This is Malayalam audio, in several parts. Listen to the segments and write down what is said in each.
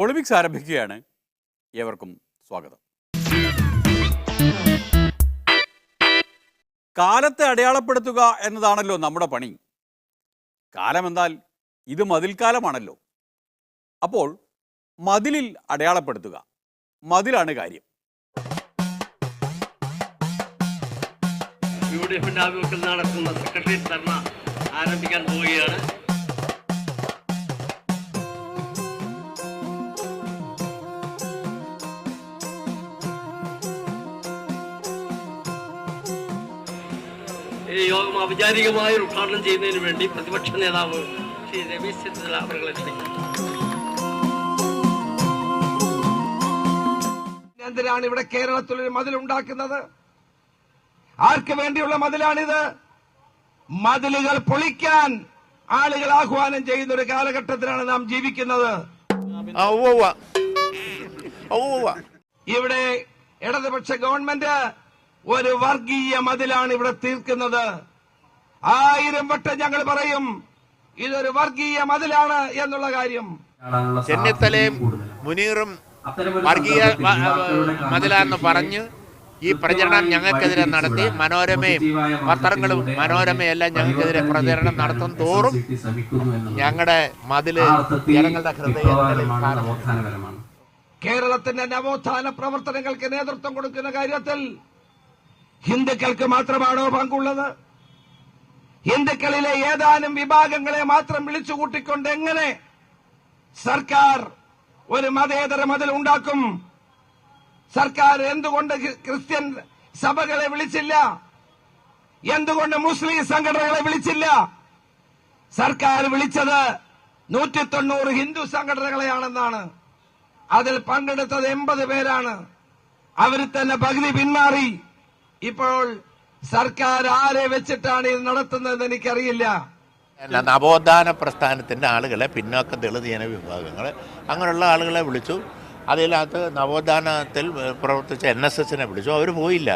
പൊളിമിക്സ് ആരംഭിക്കുകയാണ്. ഏവർക്കും സ്വാഗതം. കാലത്തെ അടയാളപ്പെടുത്തുക എന്നതാണല്ലോ നമ്മുടെ പണി. കാലമെന്നാൽ ഇത് മതിൽക്കാലമാണല്ലോ. അപ്പോൾ മതിലിൽ അടയാളപ്പെടുത്തുക, മതിലാണ് കാര്യം. യുഡിഎഫിന്റെ ആഭിമുഖ്യത്തിൽ നടത്തുന്ന സെക്രട്ടേറിയറ്റ് ധർണ ആരംഭിക്കാൻ പോവുകയാണ്. ഈ യോഗം ഔപചാരികമായി ഉദ്ഘാടനം ചെയ്യുന്നതിന് വേണ്ടി പ്രതിപക്ഷ നേതാവ് ശ്രീ രമേശ് ചെന്നിത്തല അവരെ ക്ഷണിക്കുന്നു. എന്തിനാണ് ഇവിടെ കേരളത്തിലൊരു മതിലുണ്ടാക്കുന്നത്? ആർക്ക് വേണ്ടിയുള്ള മതിലാണിത്? മതിലുകൾ പൊളിക്കാൻ ആളുകൾ ആഹ്വാനം ചെയ്യുന്ന ഒരു കാലഘട്ടത്തിലാണ് നാം ജീവിക്കുന്നത്. ഇവിടെ ഇടതുപക്ഷ ഗവൺമെന്റ് ഒരു വർഗീയ മതിലാണ് ഇവിടെ തീർക്കുന്നത്. 1000 വട്ടം ഞങ്ങൾ പറയും ഇതൊരു വർഗീയ മതിലാണ് എന്നുള്ള കാര്യം. ചെന്നിത്തലയും മുനീറും വർഗീയ മതിലാന്ന് പറഞ്ഞ് ഈ പ്രചരണം ഞങ്ങൾക്കെതിരെ നടത്തി മനോരമയും പത്രങ്ങളും മനോരമയും എല്ലാം ഞങ്ങൾക്കെതിരെ പ്രചരണം നടത്തും തോറും ഞങ്ങളുടെ മതില് ജനങ്ങളുടെ ഹൃദയങ്ങളിൽ. കേരളത്തിന്റെ നവോത്ഥാന പ്രവർത്തനങ്ങൾക്ക് നേതൃത്വം കൊടുക്കുന്ന കാര്യത്തിൽ ഹിന്ദുക്കൾക്ക് മാത്രമാണോ പങ്കുള്ളത്? ഹിന്ദുക്കളിലെ ഏതാനും വിഭാഗങ്ങളെ മാത്രം വിളിച്ചുകൂട്ടിക്കൊണ്ട് എങ്ങനെ സർക്കാർ ഒരു മതേതര മതിൽ ഉണ്ടാക്കും? സർക്കാർ എന്തുകൊണ്ട് ക്രിസ്ത്യൻ സഭകളെ വിളിച്ചില്ല? എന്തുകൊണ്ട് മുസ്ലിം സംഘടനകളെ വിളിച്ചില്ല? സർക്കാർ വിളിച്ചത് 190 ഹിന്ദു സംഘടനകളെയാണെന്നാണ്. അതിൽ പങ്കെടുത്തത് 80 പേരാണ്. അവരിൽ തന്നെ പകുതി പിന്മാറി. ഇപ്പോൾ സർക്കാർ ആരെ വെച്ചിട്ടാണ് ഇത് നടത്തുന്നതെന്ന് എനിക്കറിയില്ല. നവോത്ഥാന പ്രസ്ഥാനത്തിന്റെ ആളുകളെ, പിന്നോക്ക ദളിത് ജനവിഭാഗങ്ങളെ, അങ്ങനെയുള്ള ആളുകളെ വിളിച്ചു. അതിനകത്ത് നവോത്ഥാനത്തിൽ പ്രവർത്തിച്ച NSSനെ വിളിച്ചു. അവർ പോയില്ല.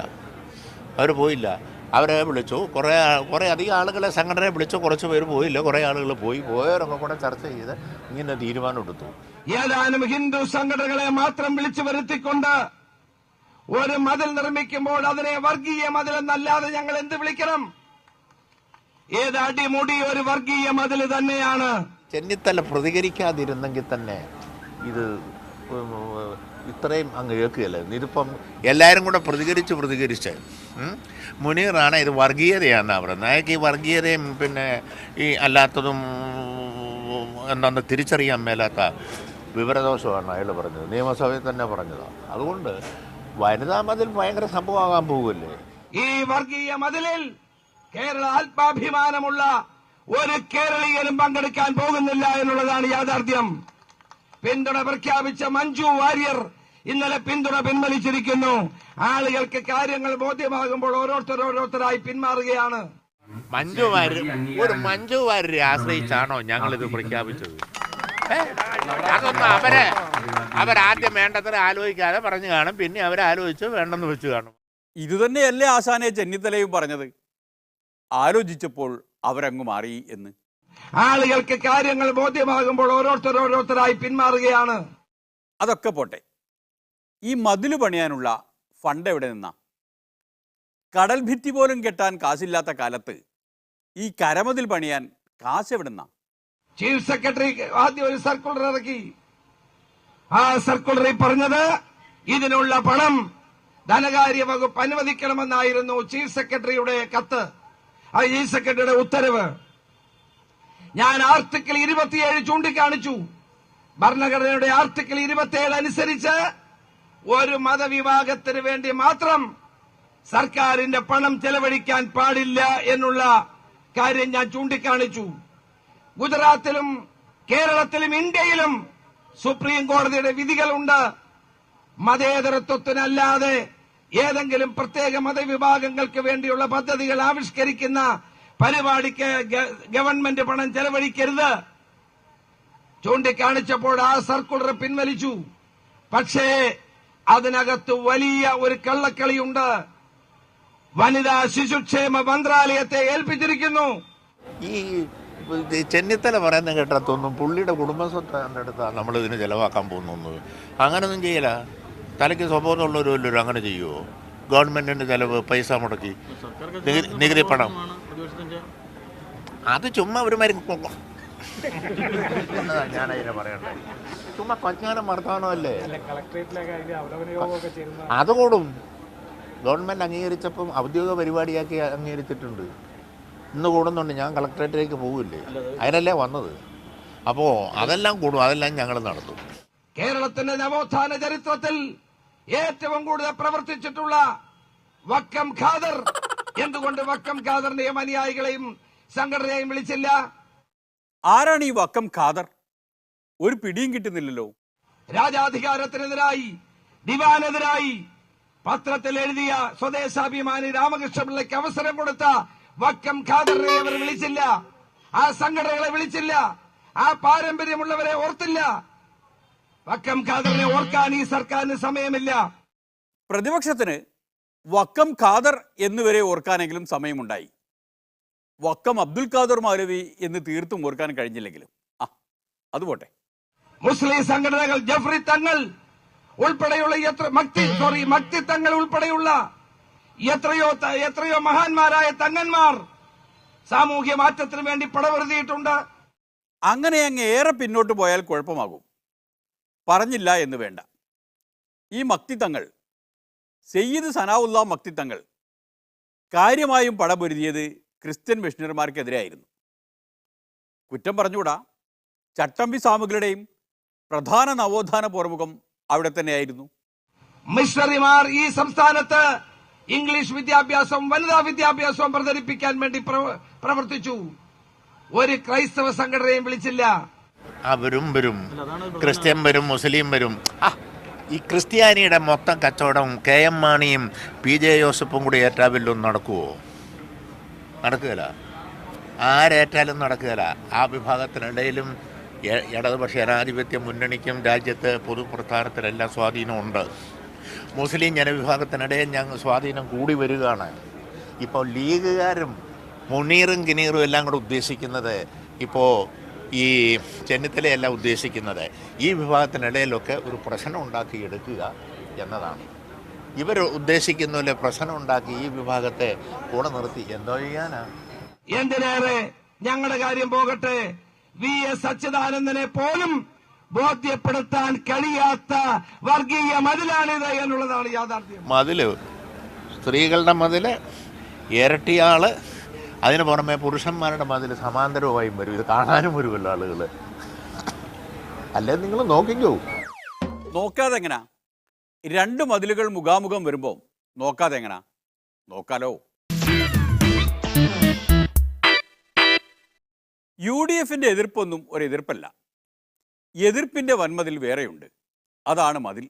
അവരെ വിളിച്ചു. കുറേ അധികം ആളുകളെ സംഘടനയെ വിളിച്ചു. കുറച്ച് പേര് പോയില്ല, കുറേ ആളുകൾ പോയവരൊക്കെ കൂടെ ചർച്ച ചെയ്ത് ഇങ്ങനെ തീരുമാനം എടുത്തു. ഏതാനും ഹിന്ദു സംഘടനകളെ മാത്രം വിളിച്ചു വരുത്തിക്കൊണ്ട് ഒരു മതിൽ നിർമ്മിക്കുമ്പോൾ അതിനെ വർഗീയ മതിൽ എന്നല്ലാതെ ഞങ്ങൾ എന്ത് വിളിക്കണം? ഏത് അടിമുടി ഒരു വർഗീയ മതിൽ തന്നെയാണ്. ചെന്നിത്തല പ്രതികരിക്കാതിരുന്നെങ്കിൽ തന്നെ ഇത് ഇത്രയും അങ്ങ് കേൾക്കുകയല്ലേ. ഇതിപ്പം എല്ലാവരും കൂടെ പ്രതികരിച്ച് മുനീറാണ് ഇത് വർഗീയതയാണെന്നാണ് പറയുന്നത്. അയാൾക്ക് ഈ വർഗീയതയും പിന്നെ ഈ അല്ലാത്തതും എന്താണെന്ന് തിരിച്ചറിയാൻ മേലാത്ത വിവരദോഷമാണ് അയാൾ പറഞ്ഞത്. നിയമസഭയിൽ തന്നെ പറഞ്ഞതാണ്. അതുകൊണ്ട് വനിതാ മതിൽ ഭയങ്കര സംഭവമാകാൻ പോകുമല്ലേ. ഈ വർഗീയ മതിലിൽ കേരള ആത്മാഭിമാനമുള്ള ഒരു കേരളീയനും പങ്കെടുക്കാൻ പോകുന്നില്ല എന്നുള്ളതാണ് യാഥാർത്ഥ്യം. പിന്തുണ പ്രഖ്യാപിച്ച മഞ്ജു വാര്യർ ഇന്നലെ പിന്തുണ പിൻവലിച്ചിരിക്കുന്നു. ആളുകൾക്ക് കാര്യങ്ങൾ ബോധ്യമാകുമ്പോൾ ഓരോരുത്തരായി പിന്മാറുകയാണ്. മഞ്ജു വാര്യരെ ആശ്രയിച്ചാണോ ഞങ്ങളിത് പ്രഖ്യാപിച്ചത്? അതൊന്നും അവരാദ്യം വേണ്ടത്ര ആലോചിക്കാതെ പറഞ്ഞു കാണും. പിന്നെ അവരാലോചിച്ച് വേണ്ടെന്ന് വെച്ച് കാണും. ഇതുതന്നെയല്ലേ ആശാനെ ചെന്നിത്തലയും പറഞ്ഞത്? ആലോചിച്ചപ്പോൾ അവരങ്ങ് മാറി എന്ന്. ആളുകൾക്ക് കാര്യങ്ങൾ ബോധ്യമാകുമ്പോൾ ഓരോരുത്തരായി പിന്മാറുകയാണ്. അതൊക്കെ പോട്ടെ, ഈ മതില് പണിയാനുള്ള ഫണ്ട് എവിടെ നിന്നാ? കടൽ ഭിത്തി പോലും കെട്ടാൻ കാശില്ലാത്ത കാലത്ത് ഈ കരമതിൽ പണിയാൻ കാശ് എവിടെ നിന്നാ? ചീഫ് സെക്രട്ടറി ആദ്യം ഒരു സർക്കുലർ ഇറക്കി. ആ സർക്കുലറിൽ പറഞ്ഞത് ഇതിനുള്ള പണം ധനകാര്യ വകുപ്പ് അനുവദിക്കണമെന്നായിരുന്നു ചീഫ് സെക്രട്ടറിയുടെ കത്ത്, ചീഫ് സെക്രട്ടറിയുടെ ഉത്തരവ്. ഞാൻ ആർട്ടിക്കിൾ 27 ചൂണ്ടിക്കാണിച്ചു. ഭരണഘടനയുടെ ആർട്ടിക്കിൾ 27 അനുസരിച്ച് ഒരു മതവിഭാഗത്തിന് വേണ്ടി മാത്രം സർക്കാരിന്റെ പണം ചെലവഴിക്കാൻ പാടില്ല എന്നുള്ള കാര്യം ഞാൻ ചൂണ്ടിക്കാണിച്ചു. ഗുജറാത്തിലും കേരളത്തിലും ഇന്ത്യയിലും സുപ്രീം കോടതിയുടെ വിധികളുണ്ട്. മതേതരത്വത്തിനല്ലാതെ ഏതെങ്കിലും പ്രത്യേക മതവിഭാഗങ്ങൾക്ക് വേണ്ടിയുള്ള പദ്ധതികൾ ആവിഷ്കരിക്കുന്ന പരിപാടിക്ക് ഗവൺമെന്റ് പണം ചെലവഴിക്കരുത്. ചൂണ്ടിക്കാണിച്ചപ്പോൾ ആ സർക്കുലർ പിൻവലിച്ചു. പക്ഷേ അതിനകത്ത് വലിയ ഒരു കള്ളക്കളിയുണ്ട്. വനിതാ ശിശുക്ഷേമ മന്ത്രാലയത്തെ ഏൽപ്പിച്ചിരിക്കുന്നു. ഈ ചെന്നിത്തല പറയുന്ന കേട്ടത്തൊന്നും പുള്ളിയുടെ കുടുംബസ്വത്ത് അടുത്താണ് നമ്മളിതിന് ചിലവാക്കാൻ പോകുന്നത്. അങ്ങനൊന്നും ചെയ്യില്ല. തലയ്ക്ക് സ്വഭാവമുള്ളവരും അങ്ങനെ ചെയ്യുമോ? ഗവൺമെൻറ്റിൻ്റെ ചിലവ് പൈസ മുടക്കി നികുതി പണം അത് ചുമ്മാ ഒരു ഞാനതിനെ പറയണ്ടേ, ചുമ്മാ കൊഞ്ഞാനം വർത്തമാനമല്ലേ. അത് കൂടും. ഗവൺമെൻറ് അംഗീകരിച്ചപ്പം ഔദ്യോഗിക പരിപാടിയാക്കി അംഗീകരിച്ചിട്ടുണ്ട്. ഇന്ന് കൂടുന്നുണ്ട്. ഞാൻ കളക്ട്രേറ്റിലേക്ക് പോകില്ലേ, അതിനല്ലേ വന്നത്. അപ്പോൾ അതെല്ലാം കൂടും, അതെല്ലാം ഞങ്ങൾ നടത്തും. കേരളത്തിന്റെ നവോത്ഥാന ചരിത്രത്തിൽ ഏറ്റവും കൂടുതൽ പ്രവർത്തിച്ചിട്ടുള്ള വക്കം ഖാദർ എന്തുകൊണ്ട് വക്കം ഖാദറിനെയും അനുയായികളെയും സംഘടനയെയും വിളിച്ചില്ല? ആരാണ് ഈ വക്കം ഖാദർ? ഒരു പിടിയും കിട്ടുന്നില്ലല്ലോ. രാജാധികാരത്തിനെതിരായി, ദിവാനെതിരായി പത്രത്തിൽ എഴുതിയ സ്വദേശാഭിമാനി രാമകൃഷ്ണപിള്ളയ്ക്ക് അവസരം കൊടുത്ത വക്കം ഖാദറിനെ അവർ വിളിച്ചില്ല. ആ സംഘടനകളെ വിളിച്ചില്ല. ആ പാരമ്പര്യമുള്ളവരെ ഓർത്തില്ല. വക്കം ഖാദറിനെ ഓർക്കാൻ ഈ സർക്കാരിന് സമയമില്ല. പ്രതിപക്ഷത്തിന് വക്കം ഖാദർ എന്നുവരെ ഓർക്കാനെങ്കിലും സമയമുണ്ടായി. വക്കം അബ്ദുൽ ഖാദർ മൗലവി എന്ന് തീർത്തും ഓർക്കാൻ കഴിഞ്ഞില്ലെങ്കിലും അതുപോട്ടെ. മുസ്ലിം സംഘടനകൾ, ജഫ്രി തങ്ങൾ ഉൾപ്പെടെയുള്ള മക്തി തങ്ങൾ ഉൾപ്പെടെയുള്ള എത്രയോ മഹാന്മാരായ തങ്ങന്മാർ സാമൂഹ്യ മാറ്റത്തിന് വേണ്ടി പടവരുതിയിട്ടുണ്ട്. അങ്ങനെ അങ്ങ് ഏറെ പിന്നോട്ട് പോയാൽ കുഴപ്പമാകും. പറഞ്ഞില്ല എന്ന് വേണ്ട. ഈ മക്തി തങ്ങൾ, സയ്യിദ് സനാഉല്ലാ മക്തി തങ്ങൾ കാര്യമായും പടപൊരുതിയത് ക്രിസ്ത്യൻ മിഷണറിമാർക്കെതിരെയായിരുന്നു. കുറ്റം പറഞ്ഞുകൂടാ. ചട്ടമ്പി സ്വാമികളുടെയും പ്രധാന നവോത്ഥാന പോർമുഖം അവിടെ തന്നെയായിരുന്നു. മിഷണറിമാർ ഈ സംസ്ഥാനത്ത് ഇംഗ്ലീഷ് വിദ്യാഭ്യാസവും വനിതാ വിദ്യാഭ്യാസവും പ്രചരിപ്പിക്കാൻ വേണ്ടി പ്രവർത്തിച്ചു. ഒരു ക്രൈസ്തവ സംഘടനയും വിളിച്ചില്ല. അവരും വരും, ക്രിസ്ത്യൻ വരും, മുസ്ലിം വരും. ഈ ക്രിസ്ത്യാനിയുടെ മൊത്തം കച്ചവടം KM മാണിയും PJ ജോസഫും കൂടി ഏറ്റാവില്ലൊന്നും നടക്കുമോ? നടക്കുകയില്ല. ആരേറ്റാലും നടക്കുകയില്ല. ആ വിഭാഗത്തിനിടയിലും ഇടതുപക്ഷ ജനാധിപത്യ മുന്നണിക്കും രാജ്യത്ത് പൊതുപ്രസ്ഥാനത്തിലെല്ലാം സ്വാധീനമുണ്ട്. മുസ്ലിം ജനവിഭാഗത്തിനിടയിൽ ഞങ്ങൾ സ്വാധീനം കൂടി വരികയാണ്. ഇപ്പോൾ ലീഗുകാരും മുനീറും കിനീറും എല്ലാം കൂടെ ഉദ്ദേശിക്കുന്നത്, ഇപ്പോൾ ഈ ചെന്നിത്തലയെല്ലാം ഉദ്ദേശിക്കുന്നത് ഈ വിഭാഗത്തിനിടയിലൊക്കെ ഒരു പ്രശ്നം ഉണ്ടാക്കിയെടുക്കുക എന്നതാണ്. ഇവർ ഉദ്ദേശിക്കുന്ന പ്രശ്നം ഉണ്ടാക്കി ഈ വിഭാഗത്തെ കൂടെ നിർത്തി എന്തോ ചെയ്യാനാ? എന്തിനേറെ ഞങ്ങളുടെ കാര്യം പോകട്ടെ, VS അച്യുതാനന്ദനെ പോലും ബോധ്യപ്പെടുത്താൻ കഴിയാത്ത വർഗീയ മതിലാണിത് എന്നുള്ളതാണ് യാഥാർത്ഥ്യം. മതില്, സ്ത്രീകളുടെ മതില്, ഇരട്ടിയാള്, അതിന് പുറമെ പുരുഷന്മാരുടെ മതിൽ സമാന്തരമായും വരും. ഇത് കാണാനും വരുമല്ലോ ആളുകൾ. അല്ലേ നിങ്ങൾ നോക്കിക്കോ. നോക്കാതെ എങ്ങനാ? രണ്ട് മതിലുകൾ മുഖാമുഖം വരുമ്പോൾ നോക്കാതെ എങ്ങനാ? നോക്കാലോ. UDFന്റെ എതിർപ്പൊന്നും ഒരു എതിർപ്പല്ല. എതിർപ്പിന്റെ വൻമതിൽ വേറെയുണ്ട്. അതാണ് മതിൽ.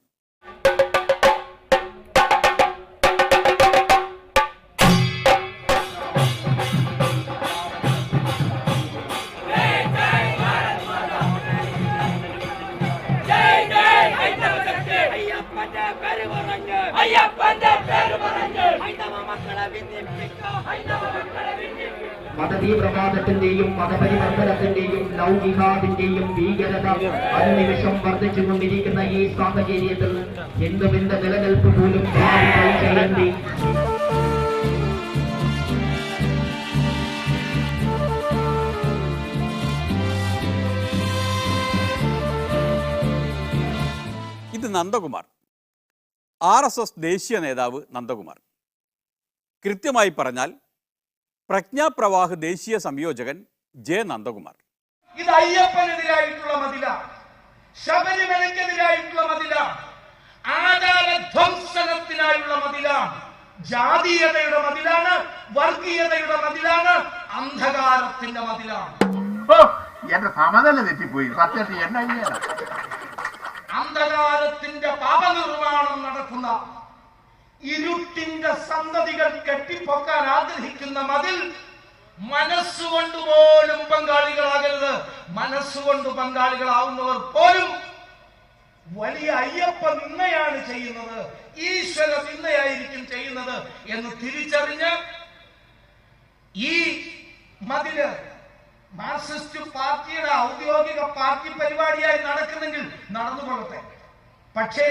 മതതീവ്രവാദത്തിന്റെയും മതപരിവർത്തനത്തിന്റെയും ലൗകികാദിന്റെയും ഭീകരത അനുനിമിഷം വർദ്ധിച്ചുകൊണ്ടിരിക്കുന്ന ഈ സാഹചര്യത്തിൽ ഹിന്ദുവിന്റെ നിലനിൽപ്പ് പോലും ചെയ്യേണ്ടി ഇത് നന്ദകുമാർ, RSS ദേശീയ നേതാവ് നന്ദകുമാർ. കൃത്യമായി പറഞ്ഞാൽ പ്രജ്ഞാപ്രവാഹ് ദേശീയ സംയോജകൻ J. നന്ദകുമാർ. ഇത് അയ്യപ്പനെതിരായിട്ടുള്ള മതില, ശബരിമലയ്ക്കെതിരായിട്ടുള്ള മതില, ആചാരധ്വംസനത്തിനായുള്ള മതില, ജാതീയതയുടെ മതിലാണ്, വർഗീയതയുടെ മതിലാണ്, അന്ധകാരത്തിന്റെ മതിലാണ്. എന്റെ സമനില തെറ്റിപ്പോയി സത്യത്തിൽ. എന്നെ അന്ധകാരത്തിന്റെ പാപനിർമ്മാണം നടത്തുന്ന ഇരുട്ടിന്റെ സന്തതികൾ കെട്ടിപ്പൊക്കാൻ ആഗ്രഹിക്കുന്ന മതിൽ മനസ്സുകൊണ്ട് പോലും പങ്കാളികളാകരുത്. മനസ്സുകൊണ്ട് പങ്കാളികളാവുന്നവർ പോലും വലിയ അയ്യപ്പ നിന്നയാണ് ചെയ്യുന്നത്, ഈശ്വര നിന്നയായിരിക്കും ചെയ്യുന്നത് എന്ന് തിരിച്ചറിഞ്ഞ് ഈ മതില് മാർക്സിസ്റ്റ് പാർട്ടിയുടെ ഔദ്യോഗിക പാർട്ടി പരിപാടിയായി നടക്കുന്നെങ്കിൽ നടന്നുകൊള്ളട്ടെ. പക്ഷേ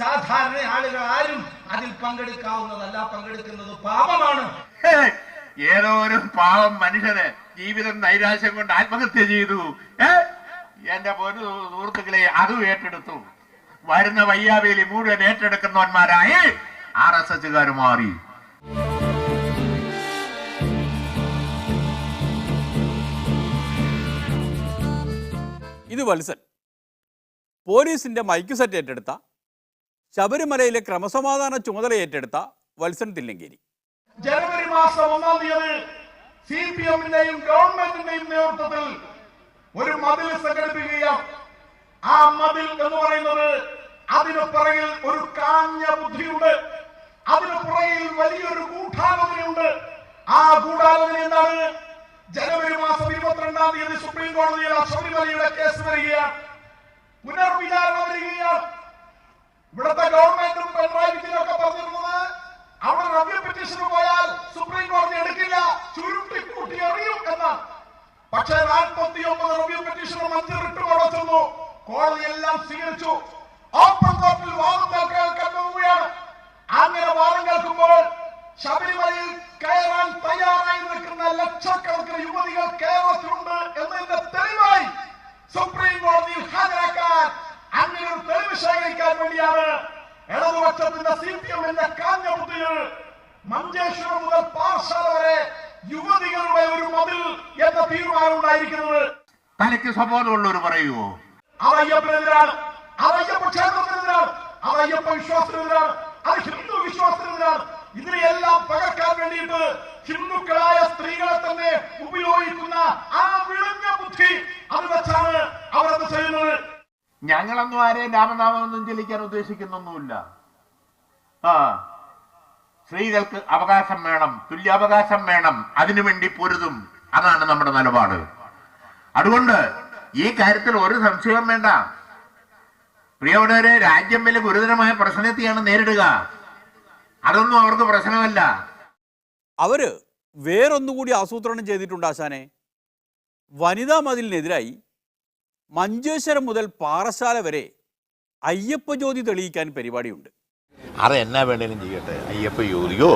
സാധാരണ ആളുകൾ ആരും അതിൽ പങ്കെടുക്കാവുന്നതല്ല. പങ്കെടുക്കുന്നത് പാപമാണ്. ഏതോ ഒരു പാവം മനുഷ്യന് ജീവിതം നൈരാശ്യം കൊണ്ട് ആത്മഹത്യ ചെയ്തു. എന്റെ പൊന്നു സുഹൃത്തുക്കളെ, അതും ഏറ്റെടുത്തു. വരുന്ന വയ്യാവേലി മുഴുവൻ ഏറ്റെടുക്കുന്നവന്മാരായി RSSകാർ മാറി. ഇത് വത്സൻ പോലീസിന്റെ മൈക്ക് സെറ്റ് ഏറ്റെടുത്ത, ശബരിമലയിലെ ക്രമസമാധാന ചുമതല ഏറ്റെടുത്ത വത്സൻ തില്ലങ്കേരി. ജനുവരി മാസം 1-ാം തീയതി CPM-ന്റെയും ഗവൺമെന്റിന്റെയും നേതൃത്വത്തിൽ ഒരു മതിൽ സംഘടിപ്പിക്കുകയാണ്. ആ മതിൽ എന്ന് പറയുന്നത് അതിന് പുറകിൽ ഒരു കാഞ്ഞ ബുദ്ധിയുണ്ട്. അതിന് പുറകിൽ വലിയൊരു ഗൂഢാലോചനയുണ്ട്. ആ ഗൂഢാലോചന എന്താണ്? ജനുവരി മാസം 22-ാം തീയതി സുപ്രീം കോടതിയിൽ ശബരിമലയുടെ കേസ് വരികയാണ്. പുനർവിചാരണ വരികയാണ്. ഇവിടുത്തെ ഗവൺമെന്റും പിണറായി വിജയനൊക്കെ പറഞ്ഞിരുന്നത് അവിടെ റവ്യൂ പെറ്റീഷന് പോയാൽ സുപ്രീം കോടതി എടുക്കില്ല, ചുരുട്ടിക്കൂട്ടി എറിയും എന്നാണ്. പക്ഷേ 49 റവ്യൂ പെറ്റീഷനും 5 റിട്ട് കൊടുത്തു. കോടതി എല്ലാം സ്വീകരിച്ചു. ഓപ്പൺ കോർട്ടിൽ വാദം കേൾക്കാൻ പോവുകയാണ്. അങ്ങനെ വാദം കേൾക്കുമ്പോൾ ശബരിമലയിൽ കയറാൻ തയ്യാറായി നിൽക്കുന്ന ലക്ഷക്കണക്കിന് യുവതികൾ കേരളത്തിലുണ്ട് എന്നതിന്റെ തെളിവായി സുപ്രീം കോടതിയിൽ ഹാജരാക്കാൻ, അങ്ങനെ ഒരു തെളിവ് ശേഖരിക്കാൻ വേണ്ടിയാണ് ഇടതുപക്ഷത്തിന്റെ CPM-ന്റെ കാഞ്ഞ ബുദ്ധിയിൽ മഞ്ചേശ്വരം മുതൽ പാറശാല വരെ യുവതികളുടെ ഒരു മതിൽ എന്ന തീരുമാനം ഉണ്ടായിരിക്കുന്നത്. തനിക്ക് സ്വബോധമുള്ളവർ പറയുമോ? അത് അയ്യപ്പനെതിരാണ്, അത് അയ്യപ്പ ക്ഷേത്രത്തിനെതിരാണ്, അത് അയ്യപ്പ വിശ്വാസത്തിനെതിരാണ്, അത് ഹിന്ദു വിശ്വാസത്തിനെതിരാണ്. ഇതിനെയെല്ലാം പകർക്കാൻ വേണ്ടിയിട്ട് ഹിന്ദുക്കളായ സ്ത്രീകളെ തന്നെ ഉപയോഗിക്കുന്ന ആ വിളിഞ്ഞ ബുദ്ധി അത് വെച്ചാണ് അവരത് ചെയ്യുന്നത്. ഞങ്ങളൊന്നും ആരെയും രാമനാമമൊന്നും ചൊല്ലിക്കാൻ ഉദ്ദേശിക്കുന്നൊന്നുമില്ല. സ്ത്രീകൾക്ക് അവകാശം വേണം, തുല്യാവകാശം വേണം, അതിനുവേണ്ടി പൊരുതും. അതാണ് നമ്മുടെ നിലപാട്. അതുകൊണ്ട് ഈ കാര്യത്തിൽ ഒരു സംശയവും വേണ്ട. പ്രിയപ്പെട്ടവരെ, രാജ്യം വലിയ ഗുരുതരമായ പ്രശ്നത്തെയാണ് നേരിടുക. അതൊന്നും അവർക്ക് പ്രശ്നമല്ല. അവര് വേറൊന്നുകൂടി ആസൂത്രണം ചെയ്തിട്ടുണ്ട് ആശാനെ. വനിതാ മതിലിനെതിരായി മഞ്ചേശ്വരം മുതൽ പാറശാല വരെ അയ്യപ്പ ജ്യോതി തെളിയിക്കാൻ പരിപാടിയുണ്ട്. അത് എന്നാ വേണേലും ചെയ്യട്ടെ. അയ്യപ്പ ജ്യോതിയോ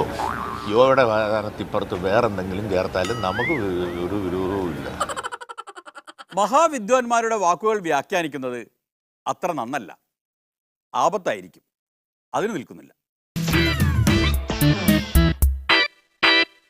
യോഗയുടെ സ്ഥാനത്തിപ്പുറത്ത് വേറെന്തെങ്കിലും ചേർത്താലും നമുക്ക് ഒരു വിരോധവും ഇല്ല. മഹാവിദ്വാൻമാരുടെ വാക്കുകൾ വ്യാഖ്യാനിക്കുന്നത് അത്ര നന്നല്ല, ആപത്തായിരിക്കും. അതിന് നിൽക്കുന്നില്ല.